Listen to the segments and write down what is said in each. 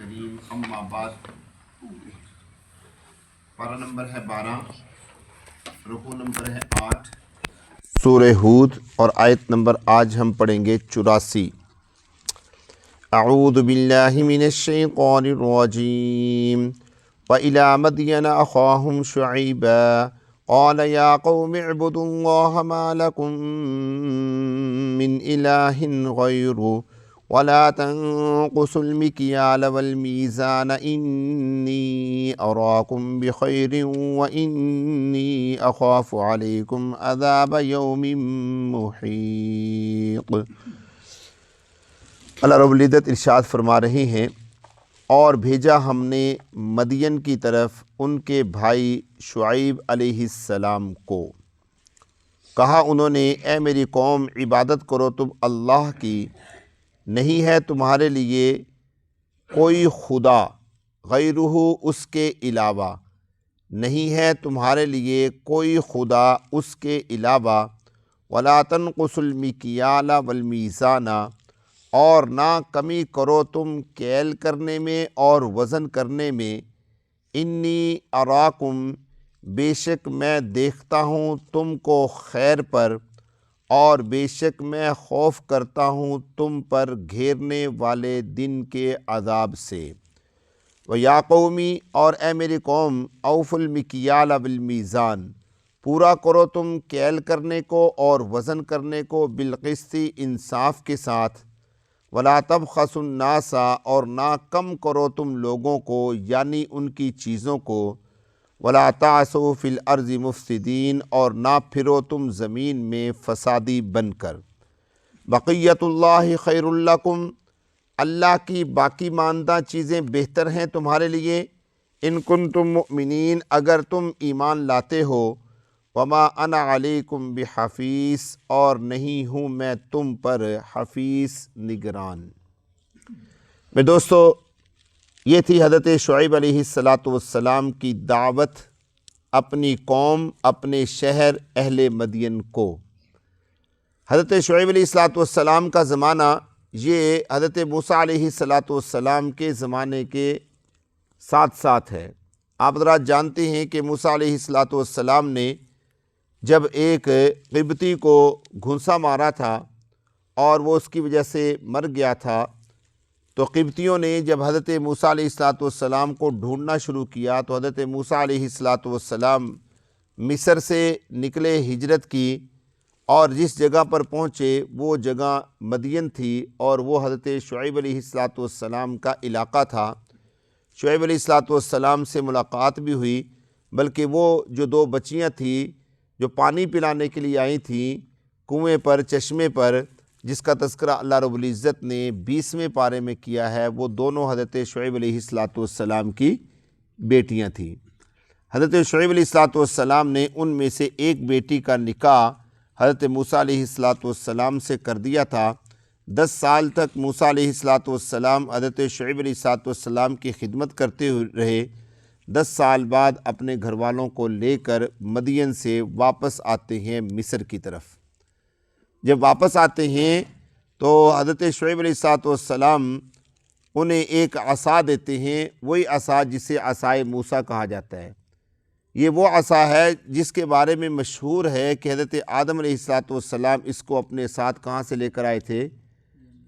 کریم اما بعد پارہ نمبر ہے 12، رکوع نمبر ہے 8، سورہ ہود، اور آیت نمبر آج ہم پڑھیں گے 84۔ اعوذ باللہ من الشیطان الرجیم۔ وَإِلَىٰ مَدْيَنَ أَخَاهُمْ شُعَيْبًا قَالَ يَا قَوْمِ اعْبُدُوا اللَّهَ مَا لَكُم مِّنْ إِلَٰهٍ غَيْرُهُ وَلَا تَنقُصُوا الْمِكْيَالَ وَالْمِيزَانَ إِنِّي أَرَاكُمْ بِخَيْرٍ وَإِنِّي أَخَافُ عَلَيْكُمْ عَذَابَ يَوْمٍ مُحِيطٍ۔ اللہ رب العزت ارشاد فرما رہے ہیں، اور بھیجا ہم نے مدین کی طرف ان کے بھائی شعیب علیہ السلام کو۔ کہا انہوں نے، اے میری قوم، عبادت کرو تم اللہ کی، نہیں ہے تمہارے لیے کوئی خدا غیرہ اس کے علاوہ، نہیں ہے تمہارے لیے کوئی خدا اس کے علاوہ، وَلَا تَنْقُصُوا الْمِكْيَالَ وَالْمِيزَانَ، اور نہ کمی کرو تم کیل کرنے میں اور وزن کرنے میں، انی اراکم، بے شک میں دیکھتا ہوں تم کو خیر پر، اور بے شک میں خوف کرتا ہوں تم پر گھیرنے والے دن کے عذاب سے۔ وَيَا قَوْمِ، اور اے میری قوم، أَوْفُوا الْمِكْيَالَ وَالْمِيزَانَ، پورا کرو تم کیل کرنے کو اور وزن کرنے کو، بالقسط، انصاف کے ساتھ، وَلَا تَبْخَسُوا النَّاسَ، اور نہ کم کرو تم لوگوں کو یعنی ان کی چیزوں کو، وَلَا تَعْثُوا فِي الْأَرْضِ مُفْسِدِينَ، اور نہ پھرو تم زمین میں فسادی بن کر۔ بقیت اللہ خیر لکم، اللہ کی باقی ماندہ چیزیں بہتر ہیں تمہارے لیے، ان کنتم مؤمنین، اگر تم ایمان لاتے ہو، وما انا علیکم بحفیظ، اور نہیں ہوں میں تم پر حفیظ، نگران۔ میں دوستو، یہ تھی حضرت شعیب علیہ السلام کی دعوت اپنی قوم، اپنے شہر اہل مدین کو۔ حضرت شعیب علیہ السلام کا زمانہ یہ حضرت موسیٰ علیہ السلام کے زمانے کے ساتھ ساتھ ہے۔ آپ حضرات جانتے ہیں کہ موسیٰ علیہ السلام نے جب ایک قبطی کو گھونسا مارا تھا اور وہ اس کی وجہ سے مر گیا تھا، تو قبطیوں نے جب حضرت موسیٰ علیہ السلام کو ڈھونڈنا شروع کیا تو حضرت موسیٰ علیہ السلام مصر سے نکلے، ہجرت کی، اور جس جگہ پر پہنچے وہ جگہ مدین تھی، اور وہ حضرت شعیب علیہ السلام کا علاقہ تھا۔ شعیب علیہ السلام سے ملاقات بھی ہوئی، بلکہ وہ جو دو بچیاں تھیں جو پانی پلانے کے لیے آئی تھیں کنویں پر، چشمے پر، جس کا تذکرہ اللہ رب العزت نے 20ویں پارے میں کیا ہے، وہ دونوں حضرت شعیب علیہ السلام کی بیٹیاں تھیں۔ حضرت شعیب علیہ السلام نے ان میں سے ایک بیٹی کا نکاح حضرت موسیٰ علیہ السلام سے کر دیا تھا۔ 10 سال تک موسیٰ علیہ السلام حضرت شعیب علیہ السلام کی خدمت کرتے رہے۔ 10 سال بعد اپنے گھر والوں کو لے کر مدین سے واپس آتے ہیں مصر کی طرف۔ جب واپس آتے ہیں تو حضرت شعیب علیہ السلام انہیں ایک عصا دیتے ہیں، وہی عصا جسے عصائے موسیٰ کہا جاتا ہے۔ یہ وہ عصا ہے جس کے بارے میں مشہور ہے کہ حضرت آدم علیہ السلام اس کو اپنے ساتھ کہاں سے لے کر آئے تھے؟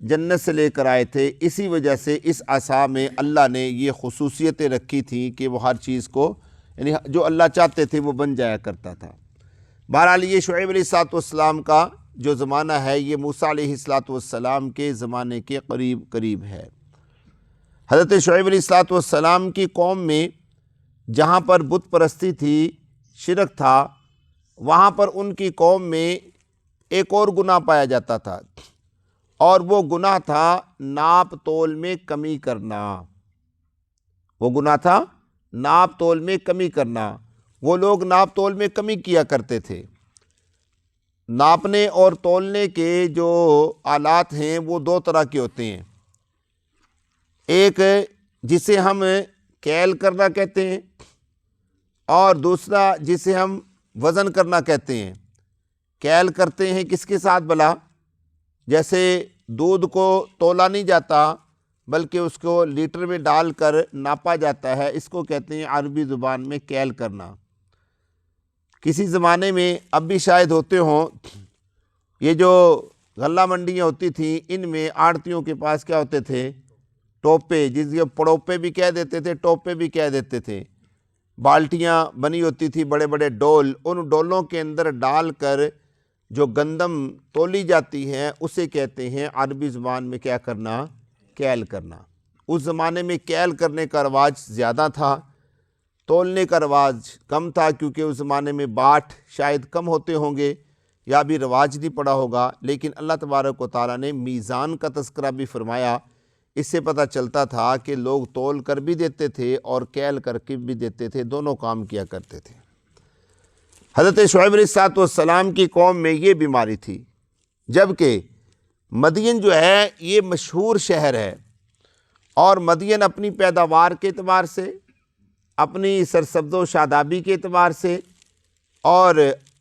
جنت سے لے کر آئے تھے۔ اسی وجہ سے اس عصا میں اللہ نے یہ خصوصیتیں رکھی تھیں کہ وہ ہر چیز کو، یعنی جو اللہ چاہتے تھے وہ بن جایا کرتا تھا۔ بہرحال یہ شعیب علیہ السلام کا جو زمانہ ہے یہ موسیٰ علیہ السلام کے زمانے کے قریب قریب ہے۔ حضرت شعیب علیہ السلام کی قوم میں جہاں پر بت پرستی تھی، شرک تھا، وہاں پر ان کی قوم میں ایک اور گناہ پایا جاتا تھا، اور وہ گناہ تھا ناپ تول میں کمی کرنا۔ وہ گناہ تھا ناپ تول میں کمی کرنا۔ وہ لوگ ناپ تول میں کمی کیا کرتے تھے۔ ناپنے اور تولنے کے جو آلات ہیں وہ 2 طرح کے ہوتے ہیں، ایک جسے ہم کیل کرنا کہتے ہیں، اور دوسرا جسے ہم وزن کرنا کہتے ہیں۔ کیل کرتے ہیں کس کے ساتھ بھلا؟ جیسے دودھ کو تولا نہیں جاتا، بلکہ اس کو لیٹر میں ڈال کر ناپا جاتا ہے۔ اس کو کہتے ہیں عربی زبان میں کیل کرنا۔ کسی زمانے میں اب بھی شاید ہوتے ہوں، یہ جو غلہ منڈیاں ہوتی تھیں ان میں آڑتیوں کے پاس کیا ہوتے تھے؟ ٹوپے، جس کو پڑوپے بھی کہہ دیتے تھے، ٹوپے بھی کہہ دیتے تھے۔ بالٹیاں بنی ہوتی تھی، بڑے بڑے ڈول، ان ڈولوں کے اندر ڈال کر جو گندم تولی جاتی ہے اسے کہتے ہیں عربی زبان میں کیا کرنا؟ کیل کرنا۔ اس زمانے میں کیل کرنے کا رواج زیادہ تھا، تولنے کا رواج کم تھا، کیونکہ اس زمانے میں باٹ شاید کم ہوتے ہوں گے یا بھی رواج نہیں پڑا ہوگا۔ لیکن اللہ تبارک و تعالیٰ نے میزان کا تذکرہ بھی فرمایا، اس سے پتہ چلتا تھا کہ لوگ تول کر بھی دیتے تھے اور کیل کر کے بھی دیتے تھے، دونوں کام کیا کرتے تھے۔ حضرت شعیب علیہ السلام کی قوم میں یہ بیماری تھی، جبکہ مدین جو ہے یہ مشہور شہر ہے، اور مدین اپنی پیداوار کے اعتبار سے، اپنی سرسبز و شادابی کے اعتبار سے، اور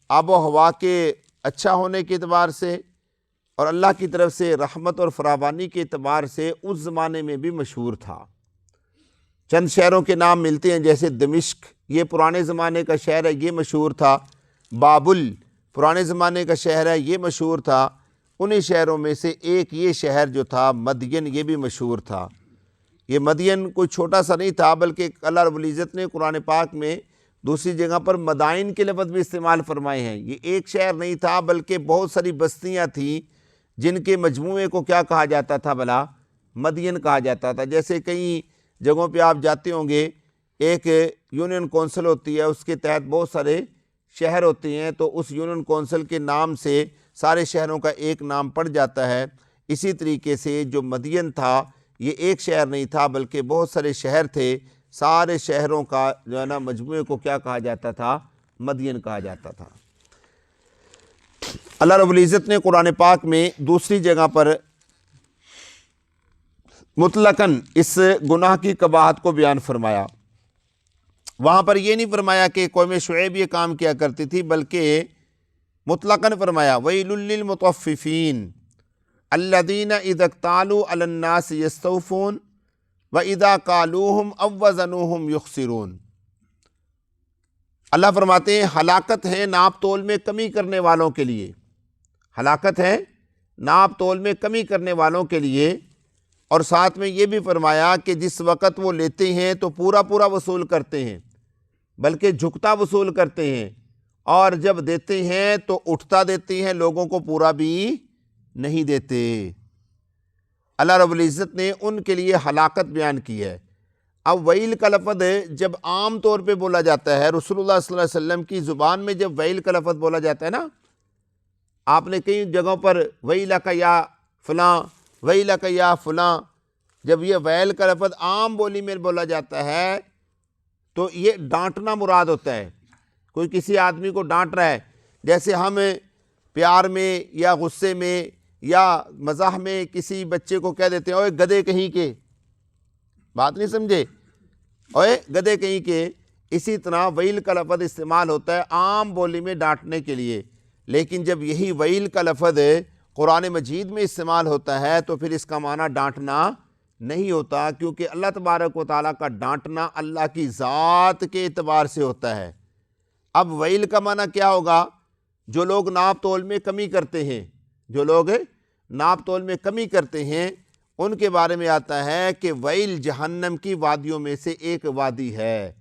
آب و ہوا کے اچھا ہونے کے اعتبار سے، اور اللہ کی طرف سے رحمت اور فراوانی کے اعتبار سے اس زمانے میں بھی مشہور تھا۔ چند شہروں کے نام ملتے ہیں، جیسے دمشق، یہ پرانے زمانے کا شہر ہے، یہ مشہور تھا۔ بابل پرانے زمانے کا شہر ہے، یہ مشہور تھا۔ انہی شہروں میں سے ایک یہ شہر جو تھا مدین، یہ بھی مشہور تھا۔ یہ مدین کوئی چھوٹا سا نہیں تھا، بلکہ اللہ رب العزت نے قرآن پاک میں دوسری جگہ پر مدائن کے لفظ بھی استعمال فرمائے ہیں۔ یہ ایک شہر نہیں تھا، بلکہ بہت ساری بستیاں تھیں جن کے مجموعے کو کیا کہا جاتا تھا بھلا؟ مدین کہا جاتا تھا۔ جیسے کئی جگہوں پہ آپ جاتے ہوں گے، ایک یونین کونسل ہوتی ہے، اس کے تحت بہت سارے شہر ہوتے ہیں، تو اس یونین کونسل کے نام سے سارے شہروں کا ایک نام پڑ جاتا ہے۔ اسی طریقے سے جو مدین تھا یہ ایک شہر نہیں تھا، بلکہ بہت سارے شہر تھے، سارے شہروں کا جو ہے نا مجموعے کو کیا کہا جاتا تھا؟ مدین کہا جاتا تھا۔ اللہ رب العزت نے قرآن پاک میں دوسری جگہ پر مطلقاً اس گناہ کی قباحت کو بیان فرمایا۔ وہاں پر یہ نہیں فرمایا کہ قوم شعیب یہ کام کیا کرتی تھی، بلکہ مطلقاً فرمایا وَيْلٌ لِّلْمُطَفِّفِينَ الَّذِينَ اِذَا اكْتَالُوا عَلَى النَّاسِ يَسْتَوْفُونَ وَإِذَا قَالُوهُمْ أَوْ وَّزَنُوهُمْ يُخْسِرُونَ۔ اللہ فرماتے ہیں ہلاکت ہے ناپ تول میں کمی کرنے والوں کے لیے، ہلاکت ہے ناپ تول میں کمی کرنے والوں کے لیے۔ اور ساتھ میں یہ بھی فرمایا کہ جس وقت وہ لیتے ہیں تو پورا پورا وصول کرتے ہیں، بلکہ جھکتا وصول کرتے ہیں، اور جب دیتے ہیں تو اٹھتا دیتے ہیں، لوگوں کو پورا بھی نہیں دیتے۔ اللہ رب العزت نے ان کے لیے ہلاکت بیان کی ہے۔ اب ویل کا لفظ جب عام طور پہ بولا جاتا ہے، رسول اللہ صلی اللہ علیہ وسلم کی زبان میں جب ویل کا لفظ بولا جاتا ہے نا، آپ نے کئی جگہوں پر ویلک یا فلاں، ویلک یا فلاں، جب یہ ویل کا لفظ عام بولی میں بولا جاتا ہے تو یہ ڈانٹنا مراد ہوتا ہے۔ کوئی کسی آدمی کو ڈانٹ رہا ہے، جیسے ہم پیار میں یا غصے میں یا مزاح میں کسی بچے کو کہہ دیتے ہیں اوے گدھے کہیں کے، بات نہیں سمجھے، اوے گدھے کہیں کے۔ اسی طرح ویل کا لفظ استعمال ہوتا ہے عام بولی میں ڈانٹنے کے لیے، لیکن جب یہی ویل کا لفظ قرآن مجید میں استعمال ہوتا ہے تو پھر اس کا معنی ڈانٹنا نہیں ہوتا، کیونکہ اللہ تبارک و تعالیٰ کا ڈانٹنا اللہ کی ذات کے اعتبار سے ہوتا ہے۔ اب ویل کا معنی کیا ہوگا؟ جو لوگ ناپ تول میں کمی کرتے ہیں، جو لوگ ناپ تول میں کمی کرتے ہیں ان کے بارے میں آتا ہے کہ ویل جہنم کی وادیوں میں سے ایک وادی ہے،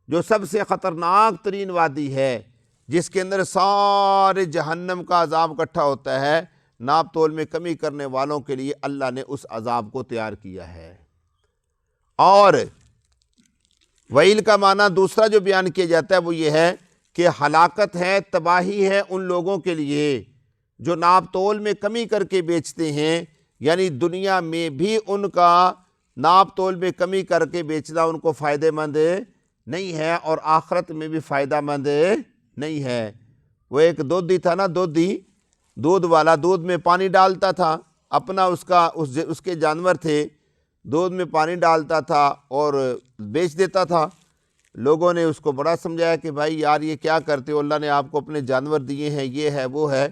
جو سب سے خطرناک ترین وادی ہے، جس کے اندر سارے جہنم کا عذاب اکٹھا ہوتا ہے۔ ناپ تول میں کمی کرنے والوں کے لیے اللہ نے اس عذاب کو تیار کیا ہے۔ اور ویل کا معنی دوسرا جو بیان کیا جاتا ہے وہ یہ ہے کہ ہلاکت ہے، تباہی ہے ان لوگوں کے لیے جو ناپ تول میں کمی کر کے بیچتے ہیں، یعنی دنیا میں بھی ان کا ناپ تول میں کمی کر کے بیچنا ان کو فائدہ مند نہیں ہے، اور آخرت میں بھی فائدہ مند نہیں ہے۔ وہ ایک دودھی تھا نا، دودھی، دودھ والا دودھ میں پانی ڈالتا تھا، اپنا اس کے جانور تھے، دودھ میں پانی ڈالتا تھا اور بیچ دیتا تھا۔ لوگوں نے اس کو بڑا سمجھایا کہ بھائی یار یہ کیا کرتے ہو، اللہ نے آپ کو اپنے جانور دیے ہیں، یہ ہے وہ ہے،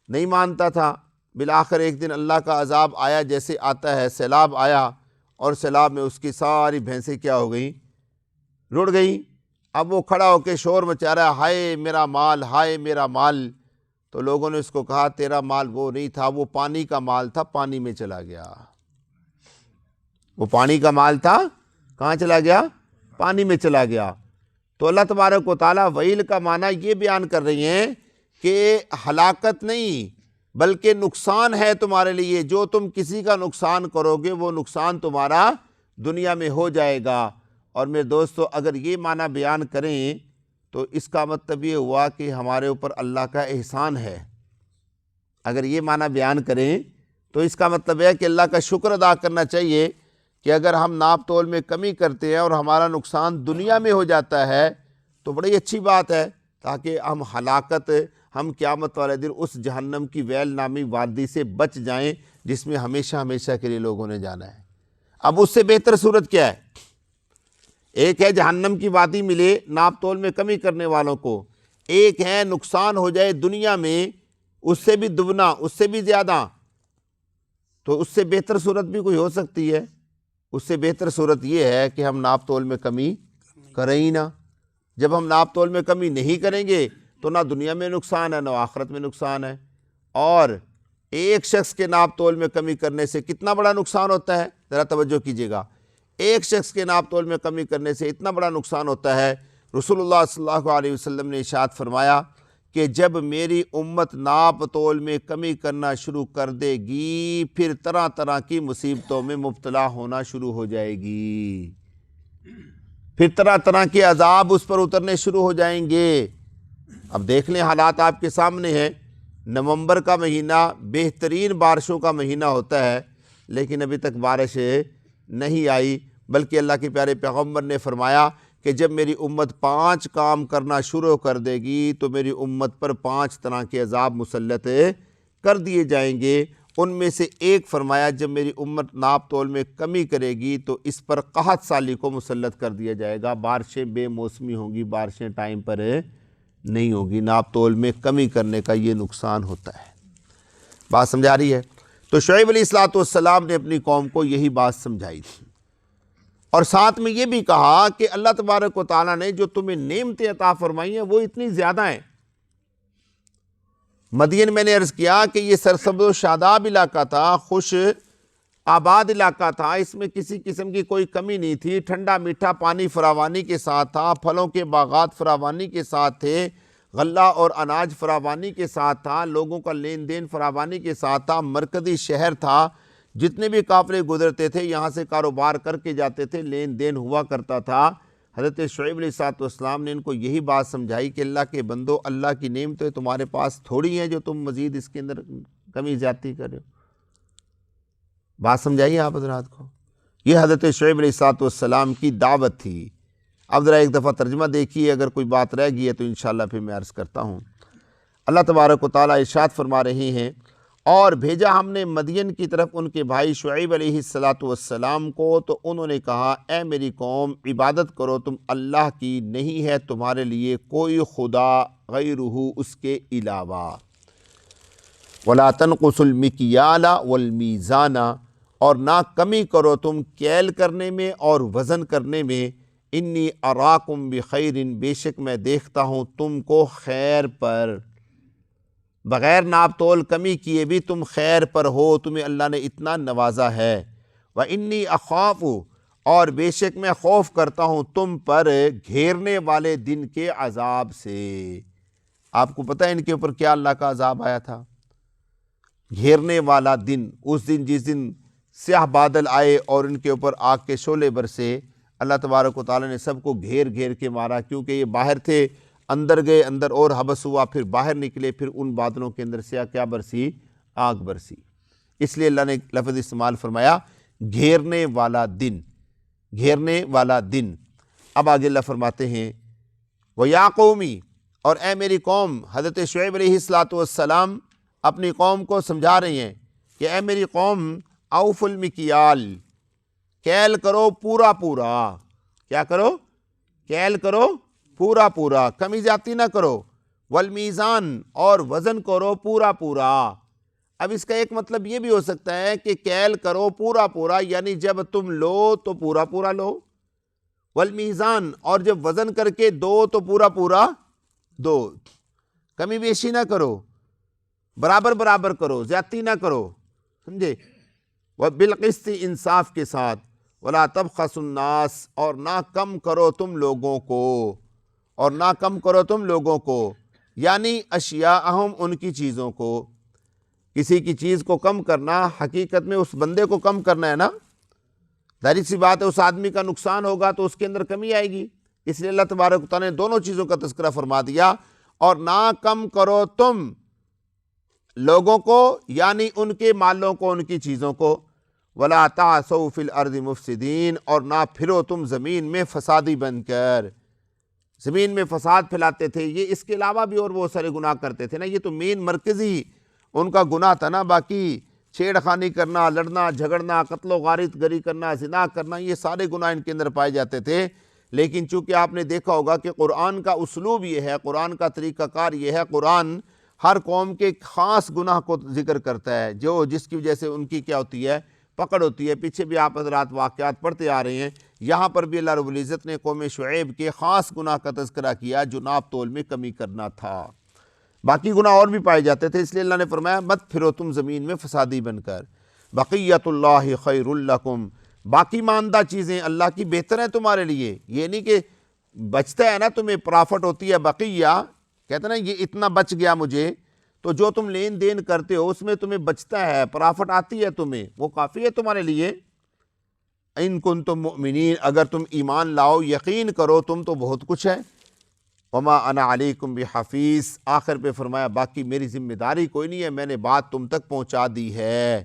نہیں مانتا تھا۔ بالآخر ایک دن اللہ کا عذاب آیا، جیسے آتا ہے سیلاب آیا، اور سیلاب میں اس کی ساری بھینسیں کیا ہو گئیں؟ رڑ گئیں۔ اب وہ کھڑا ہو کے شور مچا رہا ہے، ہائے میرا مال، ہائے میرا مال۔ تو لوگوں نے اس کو کہا تیرا مال وہ نہیں تھا، وہ پانی کا مال تھا، پانی میں چلا گیا۔ وہ پانی کا مال تھا، کہاں چلا گیا؟ پانی میں چلا گیا۔ تو اللہ تبارک و تعالیٰ ویل کا معنی یہ بیان کر رہی ہیں کہ ہلاکت نہیں بلکہ نقصان ہے تمہارے لیے، جو تم کسی کا نقصان کرو گے وہ نقصان تمہارا دنیا میں ہو جائے گا۔ اور میرے دوستو، اگر یہ معنی بیان کریں تو اس کا مطلب یہ ہوا کہ ہمارے اوپر اللہ کا احسان ہے۔ اگر یہ معنی بیان کریں تو اس کا مطلب ہے کہ اللہ کا شکر ادا کرنا چاہیے کہ اگر ہم ناپ تول میں کمی کرتے ہیں اور ہمارا نقصان دنیا میں ہو جاتا ہے تو بڑی اچھی بات ہے، تاکہ ہم ہلاکت، ہم قیامت والے دن اس جہنم کی ویل نامی وادی سے بچ جائیں جس میں ہمیشہ ہمیشہ کے لیے لوگوں نے جانا ہے۔ اب اس سے بہتر صورت کیا ہے؟ ایک ہے جہنم کی وادی ملے ناپ تول میں کمی کرنے والوں کو، ایک ہے نقصان ہو جائے دنیا میں، اس سے بھی دگنا، اس سے بھی زیادہ۔ تو اس سے بہتر صورت بھی کوئی ہو سکتی ہے؟ اس سے بہتر صورت یہ ہے کہ ہم ناپ تول میں کمی کریں ہی نہ۔ جب ہم ناپ تول میں کمی نہیں کریں گے تو نہ دنیا میں نقصان ہے نہ آخرت میں نقصان ہے۔ اور ایک شخص کے ناپ تول میں کمی کرنے سے کتنا بڑا نقصان ہوتا ہے، ذرا توجہ کیجیے گا۔ ایک شخص کے ناپ تول میں کمی کرنے سے اتنا بڑا نقصان ہوتا ہے، رسول اللہ صلی اللہ علیہ وسلم نے ارشاد فرمایا کہ جب میری امت ناپ تول میں کمی کرنا شروع کر دے گی پھر طرح طرح کی مصیبتوں میں مبتلا ہونا شروع ہو جائے گی، پھر طرح طرح کے عذاب اس پر اترنے شروع ہو جائیں گے۔ اب دیکھ لیں، حالات آپ کے سامنے ہیں۔ نومبر کا مہینہ بہترین بارشوں کا مہینہ ہوتا ہے، لیکن ابھی تک بارش نہیں آئی، بلکہ اللہ کے پیارے پیغمبر نے فرمایا کہ جب میری امت 5 کام کرنا شروع کر دے گی تو میری امت پر 5 طرح کے عذاب مسلط کر دیے جائیں گے۔ ان میں سے ایک فرمایا جب میری امت ناپ تول میں کمی کرے گی تو اس پر قحط سالی کو مسلط کر دیا جائے گا، بارشیں بے موسمی ہوں گی، بارشیں ٹائم پر نہیں ہوگی۔ ناپ تول میں کمی کرنے کا یہ نقصان ہوتا ہے۔ بات سمجھا رہی ہے؟ تو شعیب علیہ السلام نے اپنی قوم کو یہی بات سمجھائی تھی، اور ساتھ میں یہ بھی کہا کہ اللہ تبارک و تعالیٰ نے جو تمہیں نعمتیں عطا فرمائی ہیں وہ اتنی زیادہ ہیں۔ مدین میں نے عرض کیا کہ یہ سرسبز و شاداب علاقہ تھا، خوش آباد علاقہ تھا، اس میں کسی قسم کی کوئی کمی نہیں تھی، ٹھنڈا میٹھا پانی فراوانی کے ساتھ تھا، پھلوں کے باغات فراوانی کے ساتھ تھے، غلہ اور اناج فراوانی کے ساتھ تھا، لوگوں کا لین دین فراوانی کے ساتھ تھا، مرکزی شہر تھا، جتنے بھی قافلے گزرتے تھے یہاں سے کاروبار کر کے جاتے تھے، لین دین ہوا کرتا تھا۔ حضرت شعیب علیہ السلام نے ان کو یہی بات سمجھائی کہ اللہ کے بندو، اللہ کی نعمتیں تمہارے پاس تھوڑی ہیں جو تم مزید اس کے اندر کمی زیادتی کر رہے ہو۔ بات سمجھائیے آپ حضرات کو، یہ حضرت شعیب علیہ السلام کی دعوت تھی۔ اب ذرا ایک دفعہ ترجمہ دیکھیے، اگر کوئی بات رہ گئی ہے تو انشاءاللہ پھر میں عرض کرتا ہوں۔ اللہ تبارک و تعالیٰ ارشاد فرما رہے ہیں، اور بھیجا ہم نے مدین کی طرف ان کے بھائی شعیب علیہ السلام کو، تو انہوں نے کہا اے میری قوم، عبادت کرو تم اللہ کی، نہیں ہے تمہارے لیے کوئی خدا غیرہ اس کے علاوہ۔ وَلَا تَنْقُصُوا الْمِكْيَالَ وَالْمِيزَانَ، اور نہ کمی کرو تم کیل کرنے میں اور وزن کرنے میں۔ انی اراکم بخیر، بے شک میں دیکھتا ہوں تم کو خیر پر، بغیر ناپ تول کمی کیے بھی تم خیر پر ہو، تمہیں اللہ نے اتنا نوازا ہے۔ وَإِنِّي أَخَافُ، اور بے شک میں خوف کرتا ہوں تم پر گھیرنے والے دن کے عذاب سے۔ آپ کو پتہ ہے ان کے اوپر کیا اللہ کا عذاب آیا تھا؟ گھیرنے والا دن، اس دن جس دن سیاہ بادل آئے اور ان کے اوپر آگ کے شعلے برسے، اللہ تبارک و تعالیٰ نے سب کو گھیر گھیر کے مارا، کیونکہ یہ باہر تھے، اندر گئے، اندر اور حبس ہوا، پھر باہر نکلے، پھر ان بادلوں کے اندر سیاہ کیا برسی؟ آگ برسی۔ اس لیے اللہ نے لفظ استعمال فرمایا گھیرنے والا دن، گھیرنے والا دن۔ اب آگے اللہ فرماتے ہیں وَيَا قَوْمِ، اور اے میری قوم، حضرت شعیب علیہ السلام اپنی قوم کو سمجھا رہی ہیں کہ اے میری قوم، اوفوا المکیال، کیل کرو پورا پورا۔ کیا کرو؟ کیل کرو پورا پورا، کمی زیادتی نہ کرو۔ والمیزان، اور وزن کرو پورا پورا۔ اب اس کا ایک مطلب یہ بھی ہو سکتا ہے کہ کیل کرو پورا پورا، یعنی جب تم لو تو پورا پورا لو، والمیزان، اور جب وزن کر کے دو تو پورا پورا دو، کمی بیشی نہ کرو، برابر برابر کرو، زیادتی نہ کرو، سمجھے؟ وبالقسط، انصاف کے ساتھ، ولا تبخسوا الناس، اور نہ کم کرو تم لوگوں کو، اور نہ کم کرو تم لوگوں کو، یعنی اشیاءہم، ان کی چیزوں کو۔ کسی کی چیز کو کم کرنا حقیقت میں اس بندے کو کم کرنا ہے نا، ظاہر سی بات ہے اس آدمی کا نقصان ہوگا تو اس کے اندر کمی آئے گی، اس لیے اللہ تبارک و تعالیٰ نے دونوں چیزوں کا تذکرہ فرما دیا۔ اور نہ کم کرو تم لوگوں کو، یعنی ان کے مالوں کو، ان کی چیزوں کو، ولا تعثوا فی الارض مفسدین، اور نہ پھرو تم زمین میں فسادی بن کر، زمین میں فساد پھیلاتے تھے۔ یہ اس کے علاوہ بھی اور وہ سارے گناہ کرتے تھے نا، یہ تو مین مرکزی ان کا گناہ تھا نا، باقی چھیڑ خانی کرنا، لڑنا جھگڑنا، قتل و غارت گری کرنا، زنا کرنا، یہ سارے گناہ ان کے اندر پائے جاتے تھے۔ لیکن چونکہ آپ نے دیکھا ہوگا کہ قرآن کا اسلوب یہ ہے، قرآن کا طریقہ کار یہ ہے، قرآن ہر قوم کے خاص گناہ کو ذکر کرتا ہے، جو جس کی وجہ سے ان کی کیا ہوتی ہے، پکڑ ہوتی ہے۔ پیچھے بھی آپ حضرات واقعات پڑھتے آ رہے ہیں، یہاں پر بھی اللہ رب العزت نے قوم شعیب کے خاص گناہ کا تذکرہ کیا جو ناپ تول میں کمی کرنا تھا۔ باقی گناہ اور بھی پائے جاتے تھے، اس لیے اللہ نے فرمایا مت پھرو تم زمین میں فسادی بن کر۔ بقیت اللہ خیر لکم، باقی ماندہ چیزیں اللہ کی بہتر ہیں تمہارے لیے، یہ نہیں کہ بچتا ہے نا تمہیں پرافٹ ہوتی ہے بقیہ، کہتے ہیں نا یہ اتنا بچ گیا مجھے، تو جو تم لین دین کرتے ہو اس میں تمہیں بچتا ہے، پرافٹ آتی ہے تمہیں، وہ کافی ہے تمہارے لیے۔ ان کنتم مؤمنین، اگر تم ایمان لاؤ، یقین کرو، تم تو بہت کچھ ہے۔ وما انا علیکم بحفیظ، آخر پہ فرمایا باقی میری ذمہ داری کوئی نہیں ہے، میں نے بات تم تک پہنچا دی ہے۔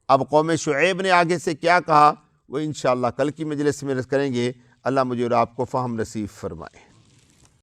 اب قوم شعیب نے آگے سے کیا کہا وہ انشاءاللہ کل کی مجلس میں کریں گے۔ اللہ مجھے اور آپ کو فہم نصیب فرمائے۔